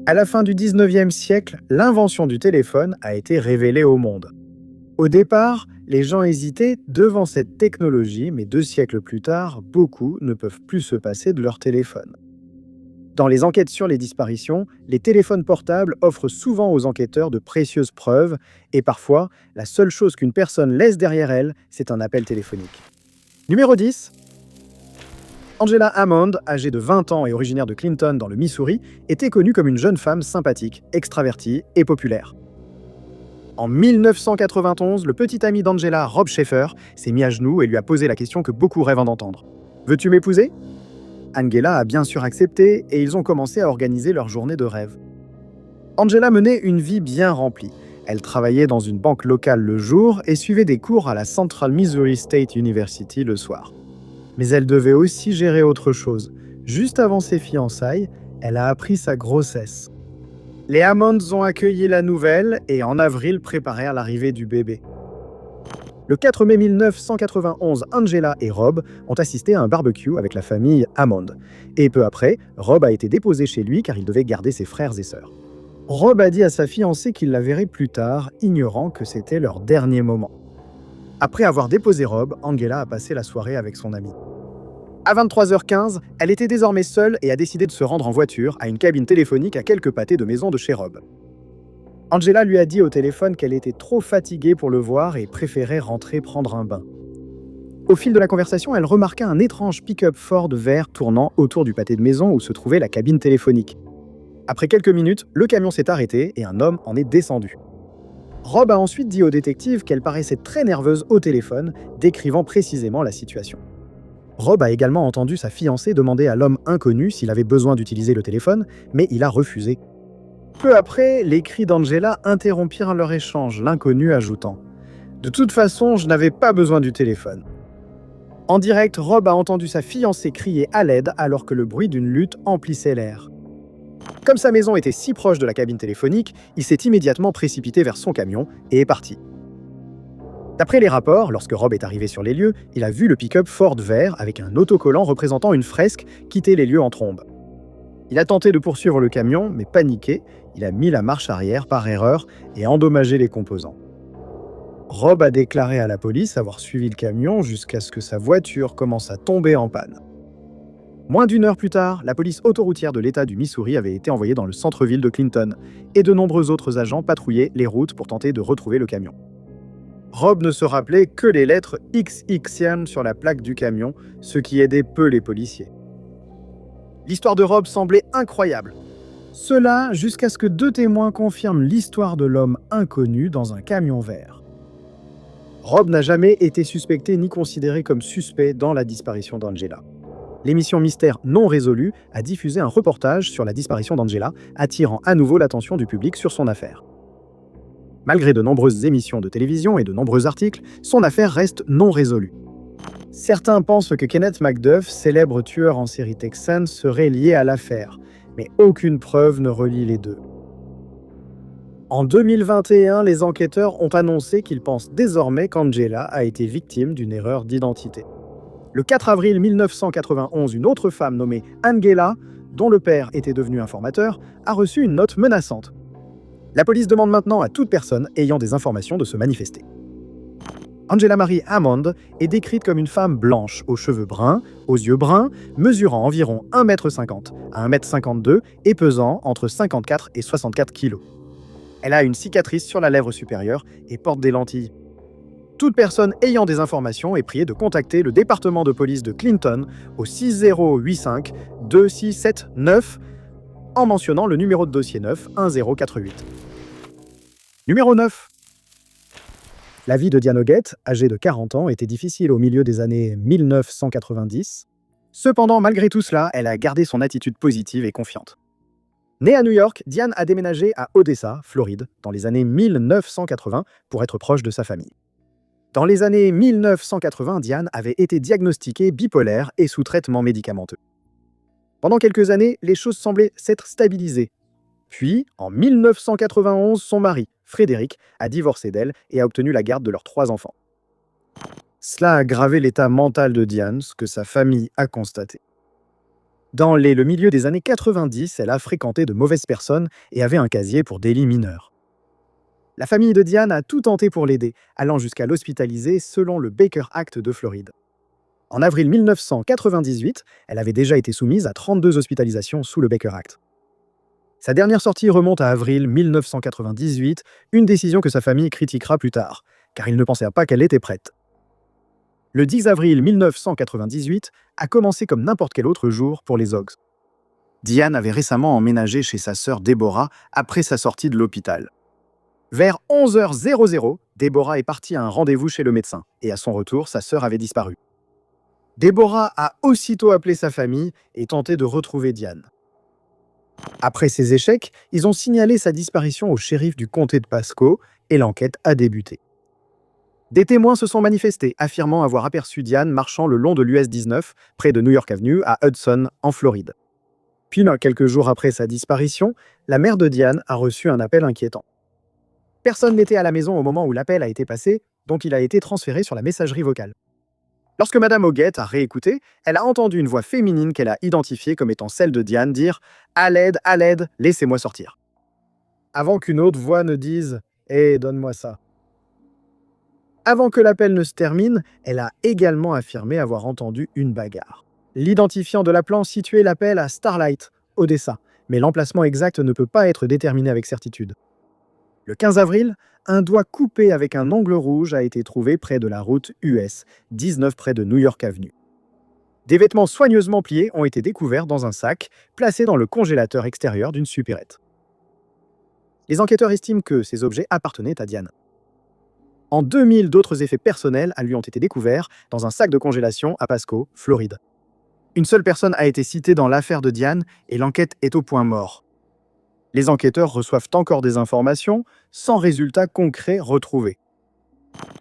À la fin du 19e siècle, l'invention du téléphone a été révélée au monde. Au départ, les gens hésitaient devant cette technologie, mais 2 siècles plus tard, beaucoup ne peuvent plus se passer de leur téléphone. Dans les enquêtes sur les disparitions, les téléphones portables offrent souvent aux enquêteurs de précieuses preuves, et parfois, la seule chose qu'une personne laisse derrière elle, c'est un appel téléphonique. Numéro 10. Angela Hammond, âgée de 20 ans et originaire de Clinton dans le Missouri, était connue comme une jeune femme sympathique, extravertie et populaire. En 1991, le petit ami d'Angela, Rob Schaeffer, s'est mis à genoux et lui a posé la question que beaucoup rêvent d'entendre. « Veux-tu m'épouser ?» Angela a bien sûr accepté et ils ont commencé à organiser leur journée de rêve. Angela menait une vie bien remplie. Elle travaillait dans une banque locale le jour et suivait des cours à la Central Missouri State University le soir. Mais elle devait aussi gérer autre chose. Juste avant ses fiançailles, elle a appris sa grossesse. Les Hammonds ont accueilli la nouvelle et en avril préparèrent l'arrivée du bébé. Le 4 mai 1991, Angela et Rob ont assisté à un barbecue avec la famille Hammond. Et peu après, Rob a été déposé chez lui car il devait garder ses frères et sœurs. Rob a dit à sa fiancée qu'il la verrait plus tard, ignorant que c'était leur dernier moment. Après avoir déposé Rob, Angela a passé la soirée avec son ami. À 23h15, elle était désormais seule et a décidé de se rendre en voiture à une cabine téléphonique à quelques pâtés de maison de chez Rob. Angela lui a dit au téléphone qu'elle était trop fatiguée pour le voir et préférait rentrer prendre un bain. Au fil de la conversation, elle remarqua un étrange pick-up Ford vert tournant autour du pâté de maison où se trouvait la cabine téléphonique. Après quelques minutes, le camion s'est arrêté et un homme en est descendu. Rob a ensuite dit au détective qu'elle paraissait très nerveuse au téléphone, décrivant précisément la situation. Rob a également entendu sa fiancée demander à l'homme inconnu s'il avait besoin d'utiliser le téléphone, mais il a refusé. Peu après, les cris d'Angela interrompirent leur échange, l'inconnu ajoutant « De toute façon, je n'avais pas besoin du téléphone ». En direct, Rob a entendu sa fiancée crier à l'aide alors que le bruit d'une lutte emplissait l'air. Comme sa maison était si proche de la cabine téléphonique, il s'est immédiatement précipité vers son camion et est parti. D'après les rapports, lorsque Rob est arrivé sur les lieux, il a vu le pick-up Ford vert avec un autocollant représentant une fresque quitter les lieux en trombe. Il a tenté de poursuivre le camion, mais paniqué, il a mis la marche arrière par erreur et endommagé les composants. Rob a déclaré à la police avoir suivi le camion jusqu'à ce que sa voiture commence à tomber en panne. Moins d'1 heure plus tard, la police autoroutière de l'État du Missouri avait été envoyée dans le centre-ville de Clinton et de nombreux autres agents patrouillaient les routes pour tenter de retrouver le camion. Rob ne se rappelait que les lettres XXian sur la plaque du camion, ce qui aidait peu les policiers. L'histoire de Rob semblait incroyable. Cela jusqu'à ce que 2 témoins confirment l'histoire de l'homme inconnu dans un camion vert. Rob n'a jamais été suspecté ni considéré comme suspect dans la disparition d'Angela. L'émission Mystère non résolu a diffusé un reportage sur la disparition d'Angela, attirant à nouveau l'attention du public sur son affaire. Malgré de nombreuses émissions de télévision et de nombreux articles, son affaire reste non résolue. Certains pensent que Kenneth McDuff, célèbre tueur en série texan, serait lié à l'affaire, mais aucune preuve ne relie les deux. En 2021, les enquêteurs ont annoncé qu'ils pensent désormais qu'Angela a été victime d'une erreur d'identité. Le 4 avril 1991, une autre femme nommée Angela, dont le père était devenu informateur, a reçu une note menaçante. La police demande maintenant à toute personne ayant des informations de se manifester. Angela Marie Hammond est décrite comme une femme blanche, aux cheveux bruns, aux yeux bruns, mesurant environ 1,50 m à 1,52 m et pesant entre 54 et 64 kg. Elle a une cicatrice sur la lèvre supérieure et porte des lentilles. Toute personne ayant des informations est priée de contacter le département de police de Clinton au 6085 2679 en mentionnant le numéro de dossier 9 1048. Numéro 9. La vie de Diane Hoggett, âgée de 40 ans, était difficile au milieu des années 1990. Cependant, malgré tout cela, elle a gardé son attitude positive et confiante. Née à New York, Diane a déménagé à Odessa, Floride, dans les années 1980 pour être proche de sa famille. Dans les années 1980, Diane avait été diagnostiquée bipolaire et sous traitement médicamenteux. Pendant quelques années, les choses semblaient s'être stabilisées. Puis, en 1991, son mari, Frédéric, a divorcé d'elle et a obtenu la garde de leurs 3 enfants. Cela a aggravé l'état mental de Diane, ce que sa famille a constaté. Le milieu des années 90, elle a fréquenté de mauvaises personnes et avait un casier pour délits mineurs. La famille de Diane a tout tenté pour l'aider, allant jusqu'à l'hospitaliser selon le Baker Act de Floride. En avril 1998, elle avait déjà été soumise à 32 hospitalisations sous le Baker Act. Sa dernière sortie remonte à avril 1998, une décision que sa famille critiquera plus tard, car ils ne pensaient pas qu'elle était prête. Le 10 avril 1998 a commencé comme n'importe quel autre jour pour les Oggs. Diane avait récemment emménagé chez sa sœur Deborah après sa sortie de l'hôpital. Vers 11h00, Deborah est partie à un rendez-vous chez le médecin, et à son retour, sa sœur avait disparu. Deborah a aussitôt appelé sa famille et tenté de retrouver Diane. Après ces échecs, ils ont signalé sa disparition au shérif du comté de Pasco et l'enquête a débuté. Des témoins se sont manifestés, affirmant avoir aperçu Diane marchant le long de l'US 19, près de New York Avenue, à Hudson, en Floride. Puis, quelques jours après sa disparition, la mère de Diane a reçu un appel inquiétant. Personne n'était à la maison au moment où l'appel a été passé, donc il a été transféré sur la messagerie vocale. Lorsque Madame Hoggett a réécouté, elle a entendu une voix féminine qu'elle a identifiée comme étant celle de Diane dire « À l'aide, laissez-moi sortir ». Avant qu'une autre voix ne dise « Hé, donne-moi ça ». Avant que l'appel ne se termine, elle a également affirmé avoir entendu une bagarre. L'identifiant de l'appelant situait l'appel à Starlight, Odessa, mais l'emplacement exact ne peut pas être déterminé avec certitude. Le 15 avril, un doigt coupé avec un ongle rouge a été trouvé près de la route US 19 près de New York Avenue. Des vêtements soigneusement pliés ont été découverts dans un sac placé dans le congélateur extérieur d'une supérette. Les enquêteurs estiment que ces objets appartenaient à Diane. En 2000, d'autres effets personnels lui ont été découverts dans un sac de congélation à Pasco, Floride. Une seule personne a été citée dans l'affaire de Diane et l'enquête est au point mort. Les enquêteurs reçoivent encore des informations sans résultats concrets retrouvés.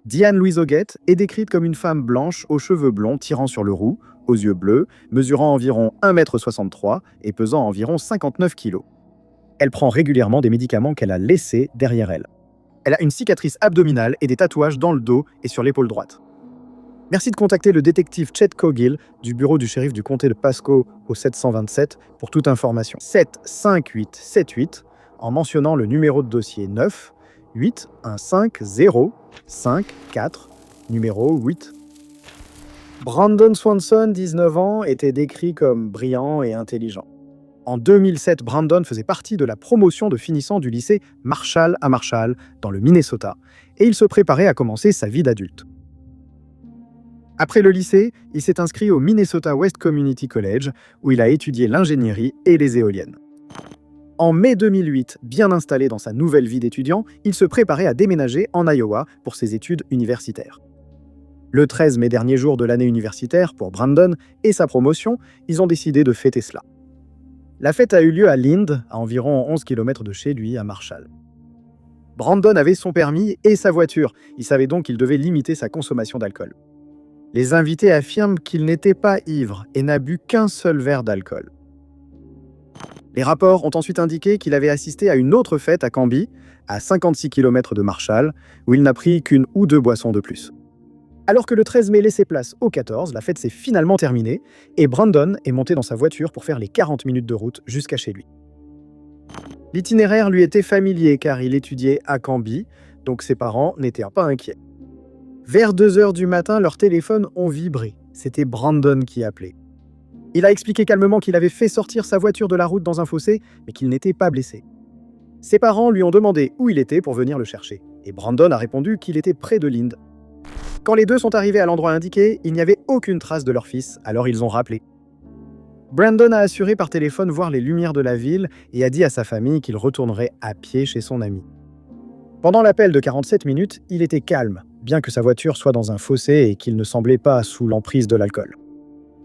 Diane Louise Hoggett est décrite comme une femme blanche aux cheveux blonds tirant sur le roux, aux yeux bleus, mesurant environ 1,63 m et pesant environ 59 kg. Elle prend régulièrement des médicaments qu'elle a laissés derrière elle. Elle a une cicatrice abdominale et des tatouages dans le dos et sur l'épaule droite. Merci de contacter le détective Chet Cogill du bureau du shérif du comté de Pasco au 727 pour toute information. 75878 en mentionnant le numéro de dossier 9 815054 numéro 8. Brandon Swanson, 19 ans, était décrit comme brillant et intelligent. En 2007, Brandon faisait partie de la promotion de finissant du lycée Marshall à Marshall, dans le Minnesota, et il se préparait à commencer sa vie d'adulte. Après le lycée, il s'est inscrit au Minnesota West Community College, où il a étudié l'ingénierie et les éoliennes. En mai 2008, bien installé dans sa nouvelle vie d'étudiant, il se préparait à déménager en Iowa pour ses études universitaires. Le 13 mai, dernier jour de l'année universitaire, pour Brandon et sa promotion, ils ont décidé de fêter cela. La fête a eu lieu à Lind, à environ 11 km de chez lui, à Marshall. Brandon avait son permis et sa voiture, il savait donc qu'il devait limiter sa consommation d'alcool. Les invités affirment qu'il n'était pas ivre et n'a bu qu'un seul verre d'alcool. Les rapports ont ensuite indiqué qu'il avait assisté à une autre fête à Canby, à 56 km de Marshall, où il n'a pris qu'une ou deux boissons de plus. Alors que le 13 mai laissait place au 14, la fête s'est finalement terminée et Brandon est monté dans sa voiture pour faire les 40 minutes de route jusqu'à chez lui. L'itinéraire lui était familier car il étudiait à Canby, donc ses parents n'étaient pas inquiets. Vers 2h du matin, leurs téléphones ont vibré. C'était Brandon qui appelait. Il a expliqué calmement qu'il avait fait sortir sa voiture de la route dans un fossé, mais qu'il n'était pas blessé. Ses parents lui ont demandé où il était pour venir le chercher, et Brandon a répondu qu'il était près de Lind. Quand les deux sont arrivés à l'endroit indiqué, il n'y avait aucune trace de leur fils, alors ils ont rappelé. Brandon a assuré par téléphone voir les lumières de la ville et a dit à sa famille qu'il retournerait à pied chez son ami. Pendant l'appel de 47 minutes, il était calme, bien que sa voiture soit dans un fossé et qu'il ne semblait pas sous l'emprise de l'alcool.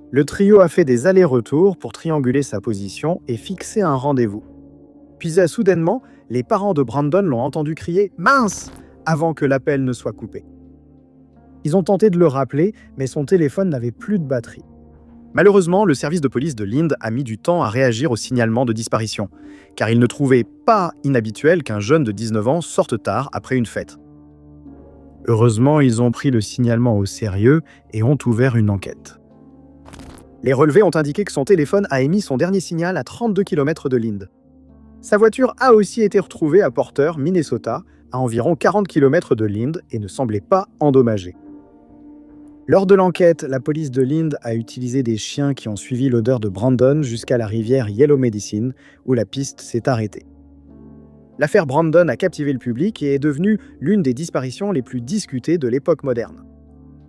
Le trio a fait des allers-retours pour trianguler sa position et fixer un rendez-vous. Puis soudainement, les parents de Brandon l'ont entendu crier « Mince !» avant que l'appel ne soit coupé. Ils ont tenté de le rappeler, mais son téléphone n'avait plus de batterie. Malheureusement, le service de police de Lind a mis du temps à réagir au signalement de disparition, car il ne trouvait pas inhabituel qu'un jeune de 19 ans sorte tard après une fête. Heureusement, ils ont pris le signalement au sérieux et ont ouvert une enquête. Les relevés ont indiqué que son téléphone a émis son dernier signal à 32 km de Lynde. Sa voiture a aussi été retrouvée à Porter, Minnesota, à environ 40 km de Lynde et ne semblait pas endommagée. Lors de l'enquête, la police de Lynde a utilisé des chiens qui ont suivi l'odeur de Brandon jusqu'à la rivière Yellow Medicine, où la piste s'est arrêtée. L'affaire Brandon a captivé le public et est devenue l'une des disparitions les plus discutées de l'époque moderne.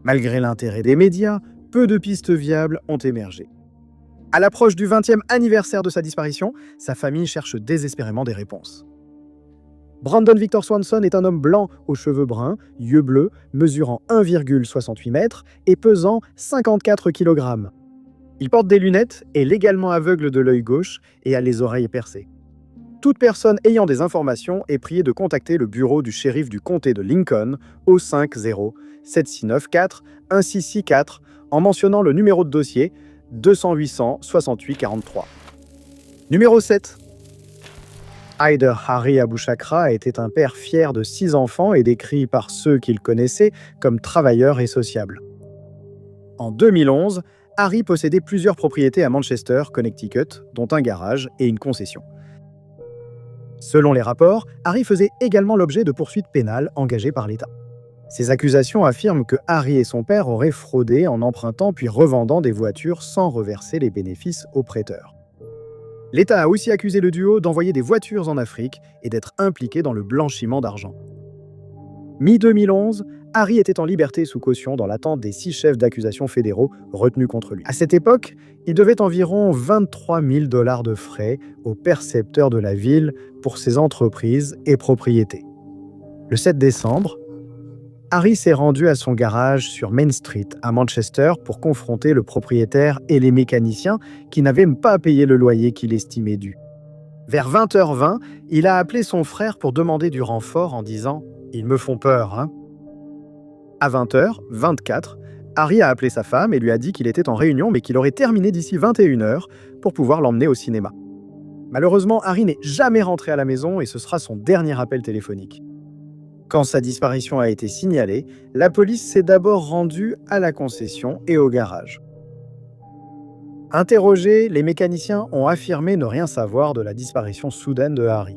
Malgré l'intérêt des médias, peu de pistes viables ont émergé. À l'approche du 20e anniversaire de sa disparition, sa famille cherche désespérément des réponses. Brandon Victor Swanson est un homme blanc aux cheveux bruns, yeux bleus, mesurant 1,68 m et pesant 54 kg. Il porte des lunettes, est légalement aveugle de l'œil gauche et a les oreilles percées. Toute personne ayant des informations est priée de contacter le bureau du shérif du comté de Lincoln au 50-7694-1664 en mentionnant le numéro de dossier 200-800-68-43. Numéro 7. Hyder Harry Abouchakra était un père fier de 6 enfants et décrit par ceux qu'il connaissait comme travailleur et sociable. En 2011, Harry possédait plusieurs propriétés à Manchester, Connecticut, dont un garage et une concession. Selon les rapports, Harry faisait également l'objet de poursuites pénales engagées par l'État. Ces accusations affirment que Harry et son père auraient fraudé en empruntant puis revendant des voitures sans reverser les bénéfices aux prêteurs. L'État a aussi accusé le duo d'envoyer des voitures en Afrique et d'être impliqué dans le blanchiment d'argent. Mi-2011, Harry était en liberté sous caution dans l'attente des 6 chefs d'accusation fédéraux retenus contre lui. À cette époque, il devait environ 23 000 $ de frais au percepteur de la ville pour ses entreprises et propriétés. Le 7 décembre, Harry s'est rendu à son garage sur Main Street à Manchester pour confronter le propriétaire et les mécaniciens qui n'avaient pas payé le loyer qu'il estimait dû. Vers 20h20, il a appelé son frère pour demander du renfort en disant « Ils me font peur, hein ?» À 20h24, Harry a appelé sa femme et lui a dit qu'il était en réunion mais qu'il aurait terminé d'ici 21h pour pouvoir l'emmener au cinéma. Malheureusement, Harry n'est jamais rentré à la maison et ce sera son dernier appel téléphonique. Quand sa disparition a été signalée, la police s'est d'abord rendue à la concession et au garage. Interrogés, les mécaniciens ont affirmé ne rien savoir de la disparition soudaine de Harry.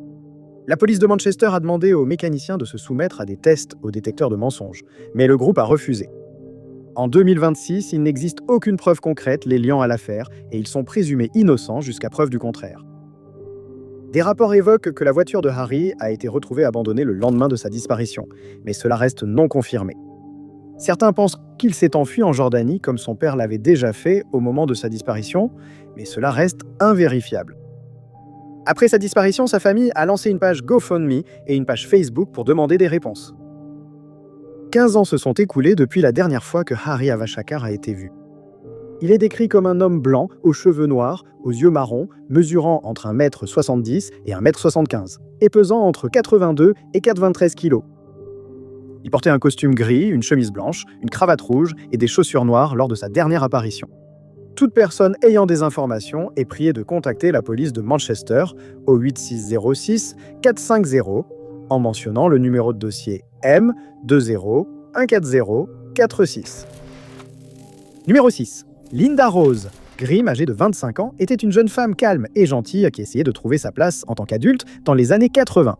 La police de Manchester a demandé aux mécaniciens de se soumettre à des tests au détecteur de mensonges, mais le groupe a refusé. En 2026, il n'existe aucune preuve concrète les liant à l'affaire et ils sont présumés innocents jusqu'à preuve du contraire. Des rapports évoquent que la voiture de Harry a été retrouvée abandonnée le lendemain de sa disparition, mais cela reste non confirmé. Certains pensent qu'il s'est enfui en Jordanie comme son père l'avait déjà fait au moment de sa disparition, mais cela reste invérifiable. Après sa disparition, sa famille a lancé une page GoFundMe et une page Facebook pour demander des réponses. 15 ans se sont écoulés depuis la dernière fois que Harry Abouchakra a été vu. Il est décrit comme un homme blanc, aux cheveux noirs, aux yeux marrons, mesurant entre 1,70 m et 1,75 m, et pesant entre 82 et 93 kg. Il portait un costume gris, une chemise blanche, une cravate rouge et des chaussures noires lors de sa dernière apparition. Toute personne ayant des informations est priée de contacter la police de Manchester au 8606 450 en mentionnant le numéro de dossier M20140446. Numéro 6. Linda Rose Grimm, âgée de 25 ans, était une jeune femme calme et gentille qui essayait de trouver sa place en tant qu'adulte dans les années 80.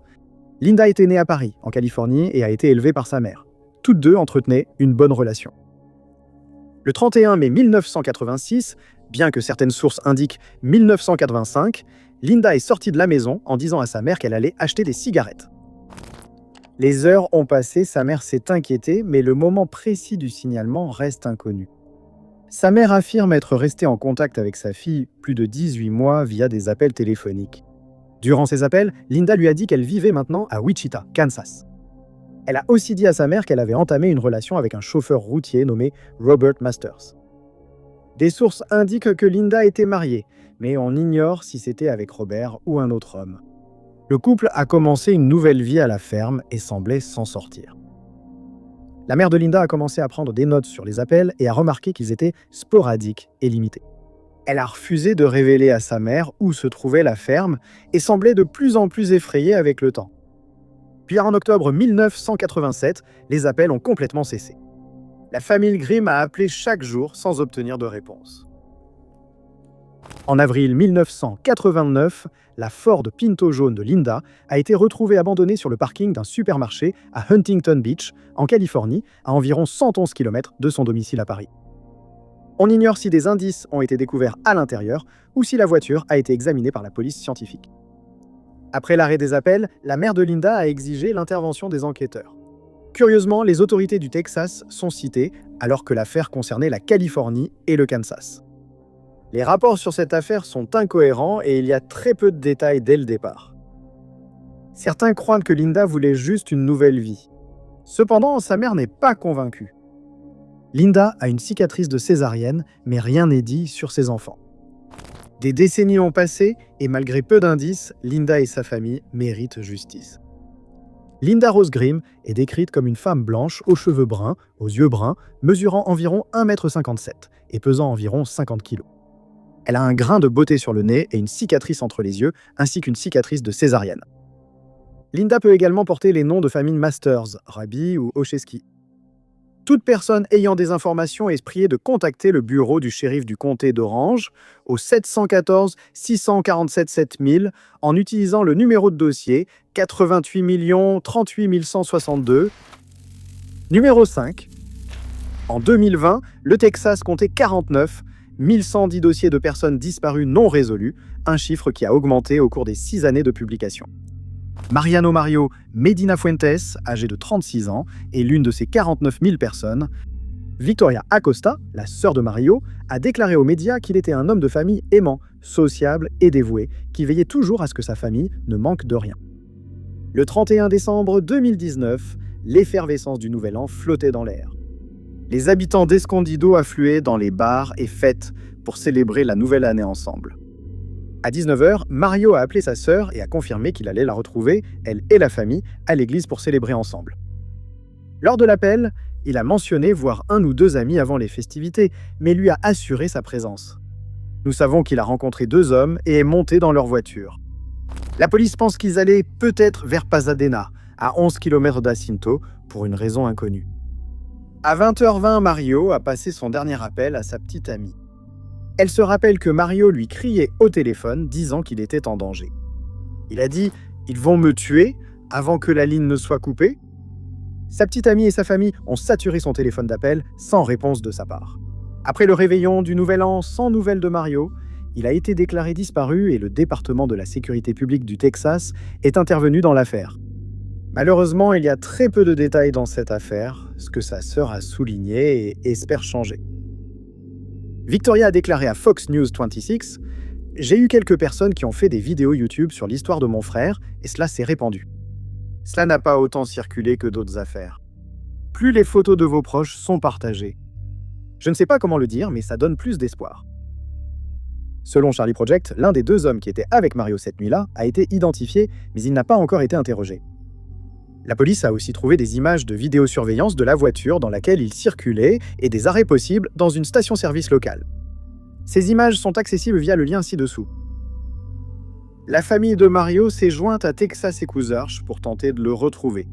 Linda était née à Paris, en Californie, et a été élevée par sa mère. Toutes deux entretenaient une bonne relation. Le 31 mai 1986, bien que certaines sources indiquent 1985, Linda est sortie de la maison en disant à sa mère qu'elle allait acheter des cigarettes. Les heures ont passé, sa mère s'est inquiétée, mais le moment précis du signalement reste inconnu. Sa mère affirme être restée en contact avec sa fille plus de 18 mois via des appels téléphoniques. Durant ces appels, Linda lui a dit qu'elle vivait maintenant à Wichita, Kansas. Elle a aussi dit à sa mère qu'elle avait entamé une relation avec un chauffeur routier nommé Robert Masters. Des sources indiquent que Linda était mariée, mais on ignore si c'était avec Robert ou un autre homme. Le couple a commencé une nouvelle vie à la ferme et semblait s'en sortir. La mère de Linda a commencé à prendre des notes sur les appels et a remarqué qu'ils étaient sporadiques et limités. Elle a refusé de révéler à sa mère où se trouvait la ferme et semblait de plus en plus effrayée avec le temps. Puis en octobre 1987, les appels ont complètement cessé. La famille Grimm a appelé chaque jour sans obtenir de réponse. En avril 1989, la Ford Pinto jaune de Linda a été retrouvée abandonnée sur le parking d'un supermarché à Huntington Beach, en Californie, à environ 111 km de son domicile à Paris. On ignore si des indices ont été découverts à l'intérieur ou si la voiture a été examinée par la police scientifique. Après l'arrêt des appels, la mère de Linda a exigé l'intervention des enquêteurs. Curieusement, les autorités du Texas sont citées alors que l'affaire concernait la Californie et le Kansas. Les rapports sur cette affaire sont incohérents et il y a très peu de détails dès le départ. Certains croient que Linda voulait juste une nouvelle vie. Cependant, sa mère n'est pas convaincue. Linda a une cicatrice de césarienne, mais rien n'est dit sur ses enfants. Des décennies ont passé et malgré peu d'indices, Linda et sa famille méritent justice. Linda Rose Grimm est décrite comme une femme blanche aux cheveux bruns, aux yeux bruns, mesurant environ 1,57 m et pesant environ 50 kg. Elle a un grain de beauté sur le nez et une cicatrice entre les yeux, ainsi qu'une cicatrice de césarienne. Linda peut également porter les noms de famille Masters, Rabi ou Olszewski. Toute personne ayant des informations est priée de contacter le bureau du shérif du comté d'Orange au 714 647 7000 en utilisant le numéro de dossier 88 38 162. Numéro 5. En 2020, le Texas comptait 49 1110 dossiers de personnes disparues non résolues, un chiffre qui a augmenté au cours des 6 années de publication. Mariano Mario Medina Fuentes, âgé de 36 ans, est l'une de ces 49 000 personnes. Victoria Acosta, la sœur de Mario, a déclaré aux médias qu'il était un homme de famille aimant, sociable et dévoué, qui veillait toujours à ce que sa famille ne manque de rien. Le 31 décembre 2019, l'effervescence du Nouvel An flottait dans l'air. Les habitants d'Escondido affluaient dans les bars et fêtes pour célébrer la nouvelle année ensemble. À 19h, Mario a appelé sa sœur et a confirmé qu'il allait la retrouver, elle et la famille, à l'église pour célébrer ensemble. Lors de l'appel, il a mentionné voir un ou deux amis avant les festivités, mais lui a assuré sa présence. Nous savons qu'il a rencontré 2 hommes et est monté dans leur voiture. La police pense qu'ils allaient peut-être vers Pasadena, à 11 km d'Jacinto, pour une raison inconnue. À 20h20, Mario a passé son dernier appel à sa petite amie. Elle se rappelle que Mario lui criait au téléphone, disant qu'il était en danger. Il a dit « Ils vont me tuer avant que la ligne ne soit coupée ?» Sa petite amie et sa famille ont saturé son téléphone d'appel sans réponse de sa part. Après le réveillon du Nouvel An sans nouvelles de Mario, il a été déclaré disparu et le département de la sécurité publique du Texas est intervenu dans l'affaire. Malheureusement, il y a très peu de détails dans cette affaire, ce que sa sœur a souligné et espère changer. Victoria a déclaré à Fox News 26 « J'ai eu quelques personnes qui ont fait des vidéos YouTube sur l'histoire de mon frère et cela s'est répandu. Cela n'a pas autant circulé que d'autres affaires. Plus les photos de vos proches sont partagées. Je ne sais pas comment le dire, mais ça donne plus d'espoir. » Selon Charlie Project, l'un des 2 hommes qui étaient avec Mario cette nuit-là a été identifié, mais il n'a pas encore été interrogé. La police a aussi trouvé des images de vidéosurveillance de la voiture dans laquelle il circulait et des arrêts possibles dans une station-service locale. Ces images sont accessibles via le lien ci-dessous. La famille de Mario s'est jointe à Texas Accusers pour tenter de le retrouver.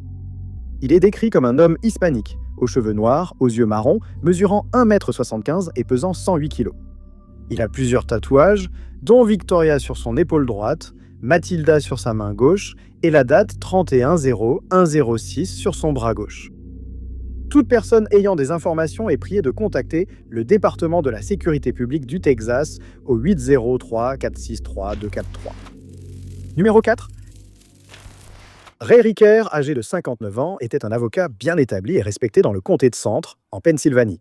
Il est décrit comme un homme hispanique, aux cheveux noirs, aux yeux marrons, mesurant 1,75 m et pesant 108 kg. Il a plusieurs tatouages, dont Victoria sur son épaule droite, Mathilda sur sa main gauche et la date 31/0/106 sur son bras gauche. Toute personne ayant des informations est priée de contacter le département de la sécurité publique du Texas au 803 463 243. Numéro 4. Ray Ricker, âgé de 59 ans, était un avocat bien établi et respecté dans le comté de Centre, en Pennsylvanie.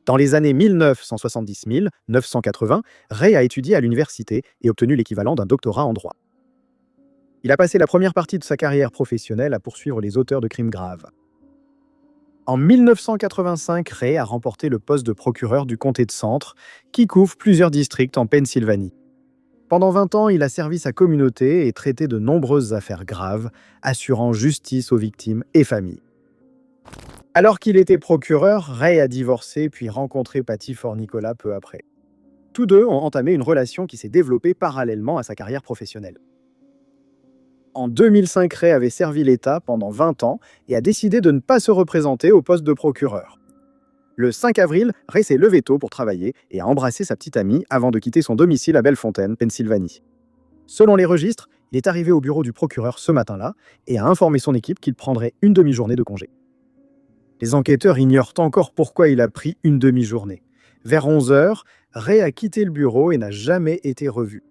Dans les années 1980, Ray a étudié à l'université et obtenu l'équivalent d'un doctorat en droit. Il a passé la première partie de sa carrière professionnelle à poursuivre les auteurs de crimes graves. En 1985, Ray a remporté le poste de procureur du comté de Centre, qui couvre plusieurs districts en Pennsylvanie. Pendant 20 ans, il a servi sa communauté et traité de nombreuses affaires graves, assurant justice aux victimes et familles. Alors qu'il était procureur, Ray a divorcé puis rencontré Patty Fornicola peu après. Tous deux ont entamé une relation qui s'est développée parallèlement à sa carrière professionnelle. En 2005, Ray avait servi l'État pendant 20 ans et a décidé de ne pas se représenter au poste de procureur. Le 5 avril, Ray s'est levé tôt pour travailler et a embrassé sa petite amie avant de quitter son domicile à Bellefontaine, Pennsylvanie. Selon les registres, il est arrivé au bureau du procureur ce matin-là et a informé son équipe qu'il prendrait une demi-journée de congé. Les enquêteurs ignorent encore pourquoi il a pris une demi-journée. Vers 11 h, Ray a quitté le bureau et n'a jamais été revu.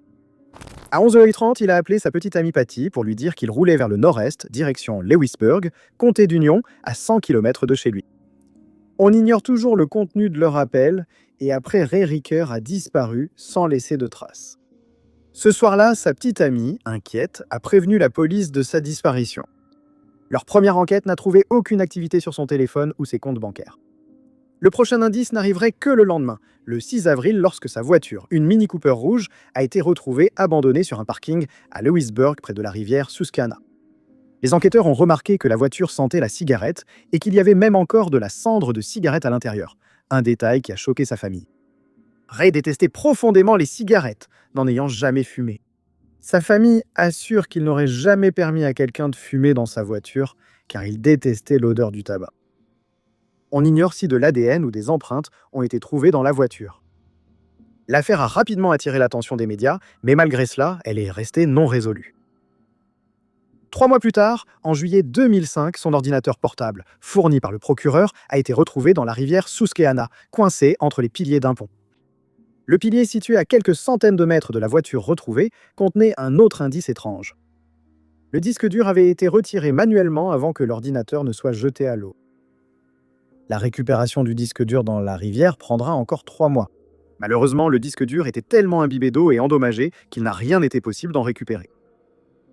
À 11h30, il a appelé sa petite amie Patty pour lui dire qu'il roulait vers le nord-est, direction Lewisburg, comté d'Union, à 100 km de chez lui. On ignore toujours le contenu de leur appel, et après, Ray Ricker a disparu sans laisser de traces. Ce soir-là, sa petite amie, inquiète, a prévenu la police de sa disparition. Leur première enquête n'a trouvé aucune activité sur son téléphone ou ses comptes bancaires. Le prochain indice n'arriverait que le lendemain, le 6 avril, lorsque sa voiture, une Mini Cooper rouge, a été retrouvée abandonnée sur un parking à Lewisburg, près de la rivière Susquehanna. Les enquêteurs ont remarqué que la voiture sentait la cigarette et qu'il y avait même encore de la cendre de cigarette à l'intérieur, un détail qui a choqué sa famille. Ray détestait profondément les cigarettes, n'en ayant jamais fumé. Sa famille assure qu'il n'aurait jamais permis à quelqu'un de fumer dans sa voiture, car il détestait l'odeur du tabac. On ignore si de l'ADN ou des empreintes ont été trouvées dans la voiture. L'affaire a rapidement attiré l'attention des médias, mais malgré cela, elle est restée non résolue. 3 mois plus tard, en juillet 2005, son ordinateur portable, fourni par le procureur, a été retrouvé dans la rivière Susquehanna, coincé entre les piliers d'un pont. Le pilier, situé à quelques centaines de mètres de la voiture retrouvée, contenait un autre indice étrange. Le disque dur avait été retiré manuellement avant que l'ordinateur ne soit jeté à l'eau. La récupération du disque dur dans la rivière prendra encore 3 mois. Malheureusement, le disque dur était tellement imbibé d'eau et endommagé qu'il n'a rien été possible d'en récupérer.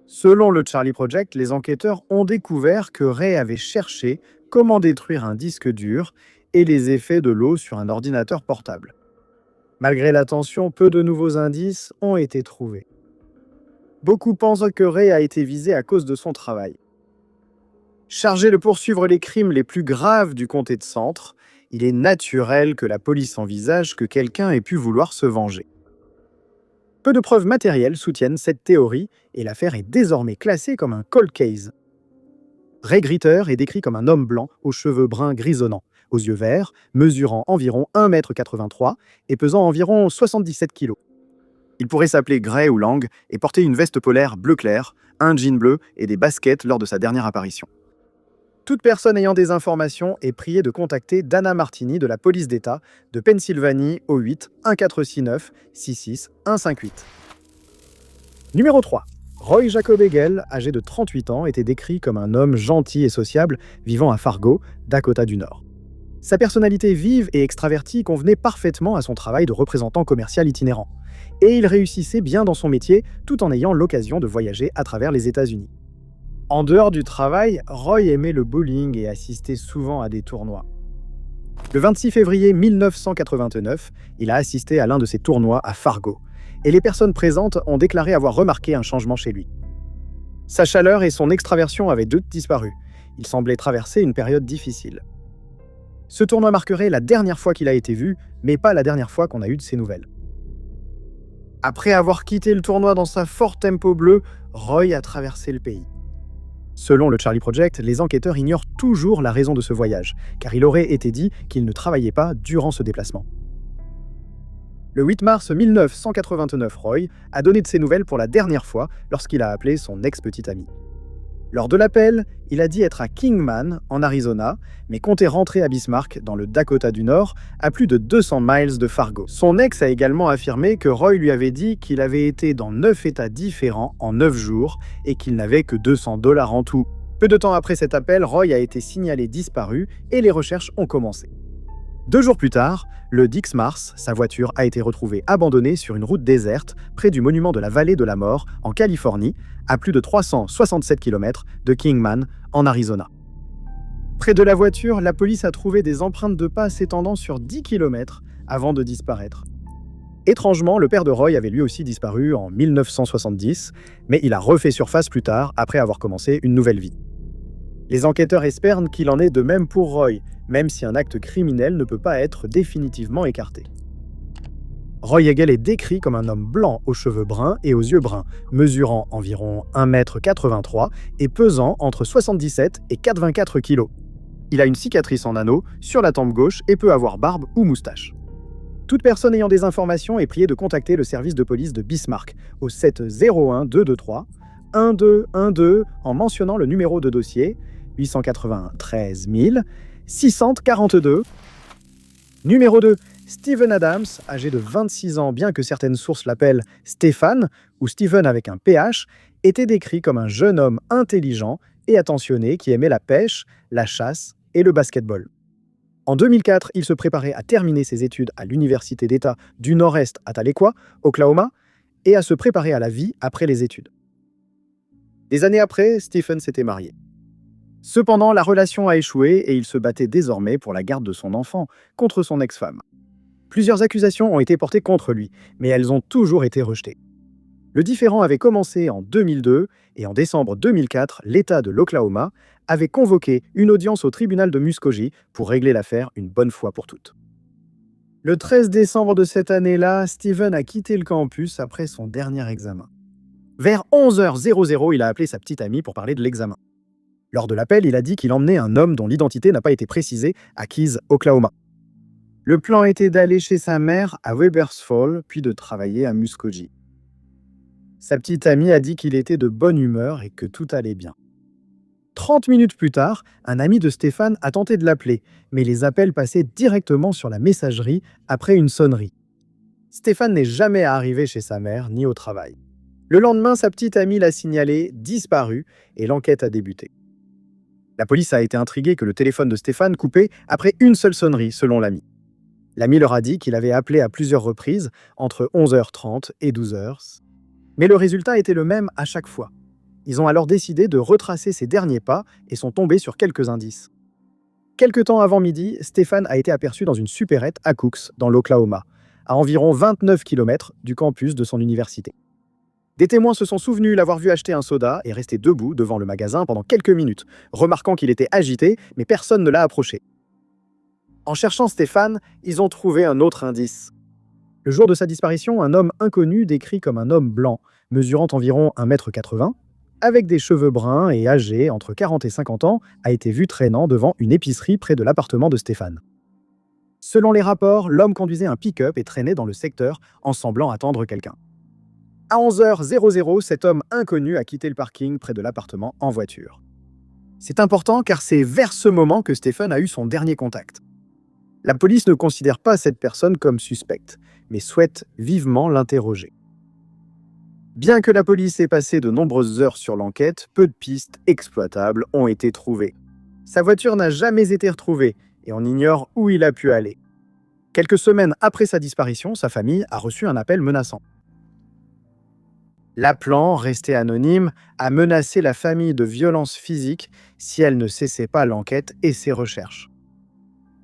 Selon le Charlie Project, les enquêteurs ont découvert que Ray avait cherché comment détruire un disque dur et les effets de l'eau sur un ordinateur portable. Malgré l'attention, peu de nouveaux indices ont été trouvés. Beaucoup pensent que Ray a été visé à cause de son travail. Chargé de poursuivre les crimes les plus graves du comté de Centre, il est naturel que la police envisage que quelqu'un ait pu vouloir se venger. Peu de preuves matérielles soutiennent cette théorie et l'affaire est désormais classée comme un cold case. Ray Gritter est décrit comme un homme blanc aux cheveux bruns grisonnants, aux yeux verts, mesurant environ 1,83 m et pesant environ 77 kg. Il pourrait s'appeler Gray ou Lang et porter une veste polaire bleu clair, un jean bleu et des baskets lors de sa dernière apparition. Toute personne ayant des informations est priée de contacter Dana Martini de la police d'État de Pennsylvanie au 8 1469 66 158. Numéro 3. Roy Jacob Hegel, âgé de 38 ans, était décrit comme un homme gentil et sociable vivant à Fargo, Dakota du Nord. Sa personnalité vive et extravertie convenait parfaitement à son travail de représentant commercial itinérant. Et il réussissait bien dans son métier tout en ayant l'occasion de voyager à travers les États-Unis. En dehors du travail, Roy aimait le bowling et assistait souvent à des tournois. Le 26 février 1989, il a assisté à l'un de ces tournois à Fargo, et les personnes présentes ont déclaré avoir remarqué un changement chez lui. Sa chaleur et son extraversion avaient disparu. Il semblait traverser une période difficile. Ce tournoi marquerait la dernière fois qu'il a été vu, mais pas la dernière fois qu'on a eu de ses nouvelles. Après avoir quitté le tournoi dans sa Ford Tempo bleue, Roy a traversé le pays. Selon le Charlie Project, les enquêteurs ignorent toujours la raison de ce voyage, car il aurait été dit qu'il ne travaillait pas durant ce déplacement. Le 8 mars 1989, Roy a donné de ses nouvelles pour la dernière fois lorsqu'il a appelé son ex-petite amie. Lors de l'appel, il a dit être à Kingman, en Arizona, mais comptait rentrer à Bismarck, dans le Dakota du Nord, à plus de 200 miles de Fargo. Son ex a également affirmé que Roy lui avait dit qu'il avait été dans 9 États différents en 9 jours et qu'il n'avait que $200 en tout. Peu de temps après cet appel, Roy a été signalé disparu et les recherches ont commencé. 2 jours plus tard, le 10 mars, sa voiture a été retrouvée abandonnée sur une route déserte près du monument de la Vallée de la Mort, en Californie, à plus de 367 km de Kingman, en Arizona. Près de la voiture, la police a trouvé des empreintes de pas s'étendant sur 10 km avant de disparaître. Étrangement, le père de Roy avait lui aussi disparu en 1970, mais il a refait surface plus tard après avoir commencé une nouvelle vie. Les enquêteurs espèrent qu'il en est de même pour Roy, même si un acte criminel ne peut pas être définitivement écarté. Roy Hegel est décrit comme un homme blanc aux cheveux bruns et aux yeux bruns, mesurant environ 1,83 m et pesant entre 77 et 84 kg. Il a une cicatrice en anneau sur la tempe gauche et peut avoir barbe ou moustache. Toute personne ayant des informations est priée de contacter le service de police de Bismarck au 701 223 1212 en mentionnant le numéro de dossier 881 13 642. Numéro 2, Steven Adams, âgé de 26 ans, bien que certaines sources l'appellent Stéphane ou Steven avec un PH, était décrit comme un jeune homme intelligent et attentionné qui aimait la pêche, la chasse et le basketball. En 2004, il se préparait à terminer ses études à l'Université d'État du Nord-Est à Tahlequah, Oklahoma, et à se préparer à la vie après les études. Des années après, Stephen s'était marié. Cependant, la relation a échoué et il se battait désormais pour la garde de son enfant contre son ex-femme. Plusieurs accusations ont été portées contre lui, mais elles ont toujours été rejetées. Le différend avait commencé en 2002 et en décembre 2004, l'État de l'Oklahoma avait convoqué une audience au tribunal de Muskogee pour régler l'affaire une bonne fois pour toutes. Le 13 décembre de cette année-là, Stephen a quitté le campus après son dernier examen. Vers 11h00, il a appelé sa petite amie pour parler de l'examen. Lors de l'appel, il a dit qu'il emmenait un homme dont l'identité n'a pas été précisée à Keyes, Oklahoma. Le plan était d'aller chez sa mère à Weber's Fall, puis de travailler à Muskogee. Sa petite amie a dit qu'il était de bonne humeur et que tout allait bien. 30 minutes plus tard, un ami de Stéphane a tenté de l'appeler, mais les appels passaient directement sur la messagerie après une sonnerie. Stéphane n'est jamais arrivé chez sa mère ni au travail. Le lendemain, sa petite amie l'a signalé disparu et l'enquête a débuté. La police a été intriguée que le téléphone de Stéphane coupait après une seule sonnerie, selon l'ami. L'ami leur a dit qu'il avait appelé à plusieurs reprises, entre 11h30 et 12h, mais le résultat était le même à chaque fois. Ils ont alors décidé de retracer ses derniers pas et sont tombés sur quelques indices. Quelque temps avant midi, Stéphane a été aperçu dans une supérette à Cooks, dans l'Oklahoma, à environ 29 km du campus de son université. Des témoins se sont souvenus l'avoir vu acheter un soda et rester debout devant le magasin pendant quelques minutes, remarquant qu'il était agité, mais personne ne l'a approché. En cherchant Stéphane, ils ont trouvé un autre indice. Le jour de sa disparition, un homme inconnu décrit comme un homme blanc, mesurant environ 1,80 m, avec des cheveux bruns et âgé entre 40 et 50 ans, a été vu traînant devant une épicerie près de l'appartement de Stéphane. Selon les rapports, l'homme conduisait un pick-up et traînait dans le secteur en semblant attendre quelqu'un. À 11h00, cet homme inconnu a quitté le parking près de l'appartement en voiture. C'est important car c'est vers ce moment que Stéphane a eu son dernier contact. La police ne considère pas cette personne comme suspecte, mais souhaite vivement l'interroger. Bien que la police ait passé de nombreuses heures sur l'enquête, peu de pistes exploitables ont été trouvées. Sa voiture n'a jamais été retrouvée et on ignore où il a pu aller. Quelques semaines après sa disparition, sa famille a reçu un appel menaçant. L'appelant, resté anonyme, a menacé la famille de violences physiques si elle ne cessait pas l'enquête et ses recherches.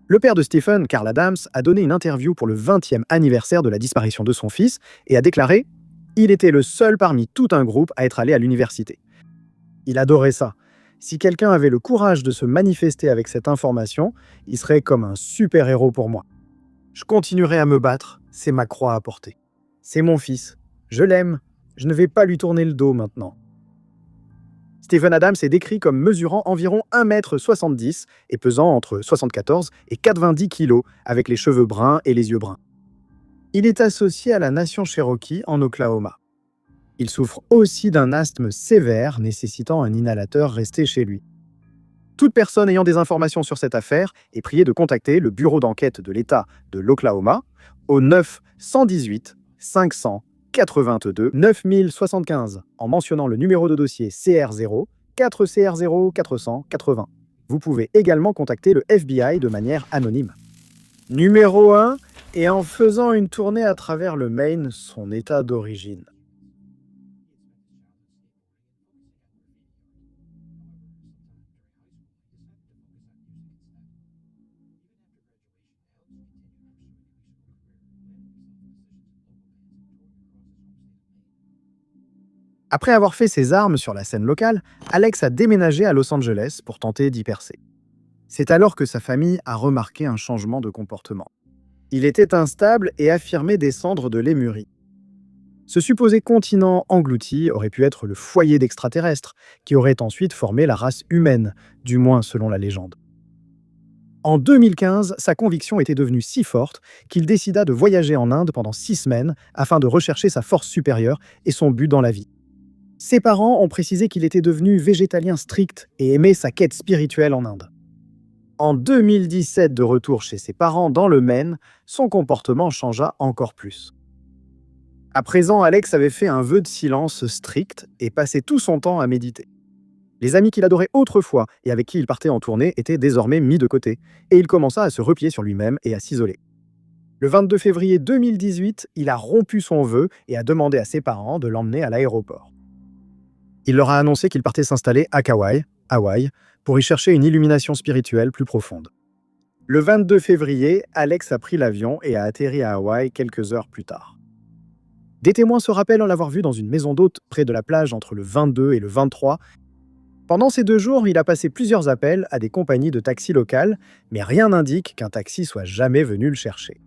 Le père de Stephen, Carl Adams, a donné une interview pour le 20e anniversaire de la disparition de son fils et a déclaré « Il était le seul parmi tout un groupe à être allé à l'université. Il adorait ça. Si quelqu'un avait le courage de se manifester avec cette information, il serait comme un super-héros pour moi. Je continuerai à me battre, c'est ma croix à porter. C'est mon fils. Je l'aime. Je ne vais pas lui tourner le dos maintenant. » Steven Adams est décrit comme mesurant environ 1,70 m et pesant entre 74 et 90 kg, avec les cheveux bruns et les yeux bruns. Il est associé à la nation Cherokee en Oklahoma. Il souffre aussi d'un asthme sévère nécessitant un inhalateur resté chez lui. Toute personne ayant des informations sur cette affaire est priée de contacter le bureau d'enquête de l'État de l'Oklahoma au 9 118 582 9075 en mentionnant le numéro de dossier CR0 4CR0 480. Vous pouvez également contacter le FBI de manière anonyme. Numéro 1, et en faisant une tournée à travers le Maine, son état d'origine. Après avoir fait ses armes sur la scène locale, Alex a déménagé à Los Angeles pour tenter d'y percer. C'est alors que sa famille a remarqué un changement de comportement. Il était instable et affirmait descendre de Lémurie. Ce supposé continent englouti aurait pu être le foyer d'extraterrestres, qui auraient ensuite formé la race humaine, du moins selon la légende. En 2015, sa conviction était devenue si forte qu'il décida de voyager en Inde pendant 6 semaines afin de rechercher sa force supérieure et son but dans la vie. Ses parents ont précisé qu'il était devenu végétalien strict et aimait sa quête spirituelle en Inde. En 2017, de retour chez ses parents dans le Maine, son comportement changea encore plus. À présent, Alex avait fait un vœu de silence strict et passait tout son temps à méditer. Les amis qu'il adorait autrefois et avec qui il partait en tournée étaient désormais mis de côté, et il commença à se replier sur lui-même et à s'isoler. Le 22 février 2018, il a rompu son vœu et a demandé à ses parents de l'emmener à l'aéroport. Il leur a annoncé qu'il partait s'installer à Kauai, Hawaï, pour y chercher une illumination spirituelle plus profonde. Le 22 février, Alex a pris l'avion et a atterri à Hawaï quelques heures plus tard. Des témoins se rappellent l'avoir vu dans une maison d'hôte près de la plage entre le 22 et le 23. Pendant ces 2 jours, il a passé plusieurs appels à des compagnies de taxis locales, mais rien n'indique qu'un taxi soit jamais venu le chercher.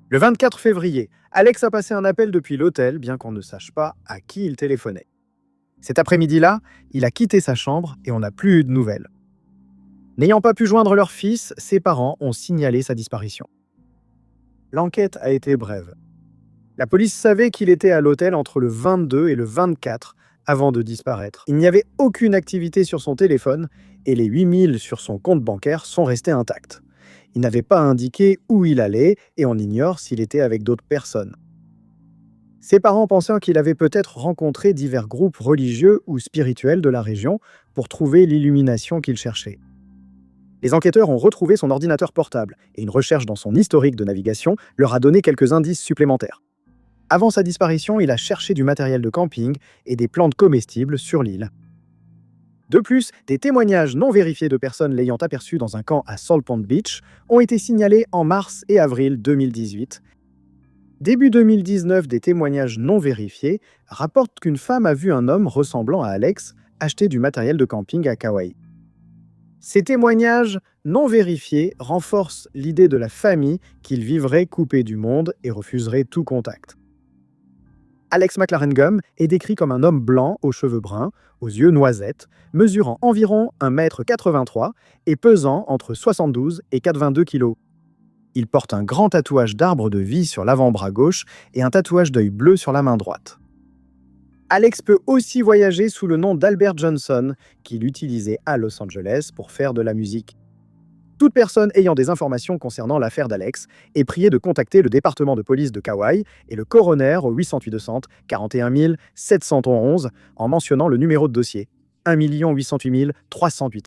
Le 24 février, Alex a passé un appel depuis l'hôtel, bien qu'on ne sache pas à qui il téléphonait. Cet après-midi-là, il a quitté sa chambre et on n'a plus eu de nouvelles. N'ayant pas pu joindre leur fils, ses parents ont signalé sa disparition. L'enquête a été brève. La police savait qu'il était à l'hôtel entre le 22 et le 24 avant de disparaître. Il n'y avait aucune activité sur son téléphone et les 8000 sur son compte bancaire sont restés intacts. Il n'avait pas indiqué où il allait et on ignore s'il était avec d'autres personnes. Ses parents pensaient qu'il avait peut-être rencontré divers groupes religieux ou spirituels de la région pour trouver l'illumination qu'il cherchait. Les enquêteurs ont retrouvé son ordinateur portable et une recherche dans son historique de navigation leur a donné quelques indices supplémentaires. Avant sa disparition, il a cherché du matériel de camping et des plantes comestibles sur l'île. De plus, des témoignages non vérifiés de personnes l'ayant aperçu dans un camp à Salt Pond Beach ont été signalés en mars et avril 2018. Début 2019, des témoignages non vérifiés rapportent qu'une femme a vu un homme ressemblant à Alex acheter du matériel de camping à Kauai. Ces témoignages non vérifiés renforcent l'idée de la famille qu'il vivrait coupé du monde et refuserait tout contact. Alex McLaren Gum est décrit comme un homme blanc aux cheveux bruns, aux yeux noisettes, mesurant environ 1,83 m et pesant entre 72 et 82 kg. Il porte un grand tatouage d'arbre de vie sur l'avant-bras gauche et un tatouage d'œil bleu sur la main droite. Alex peut aussi voyager sous le nom d'Albert Johnson, qu'il utilisait à Los Angeles pour faire de la musique. Toute personne ayant des informations concernant l'affaire d'Alex est priée de contacter le département de police de Kauai et le coroner au 808 200 41 711 en mentionnant le numéro de dossier 1 808 308.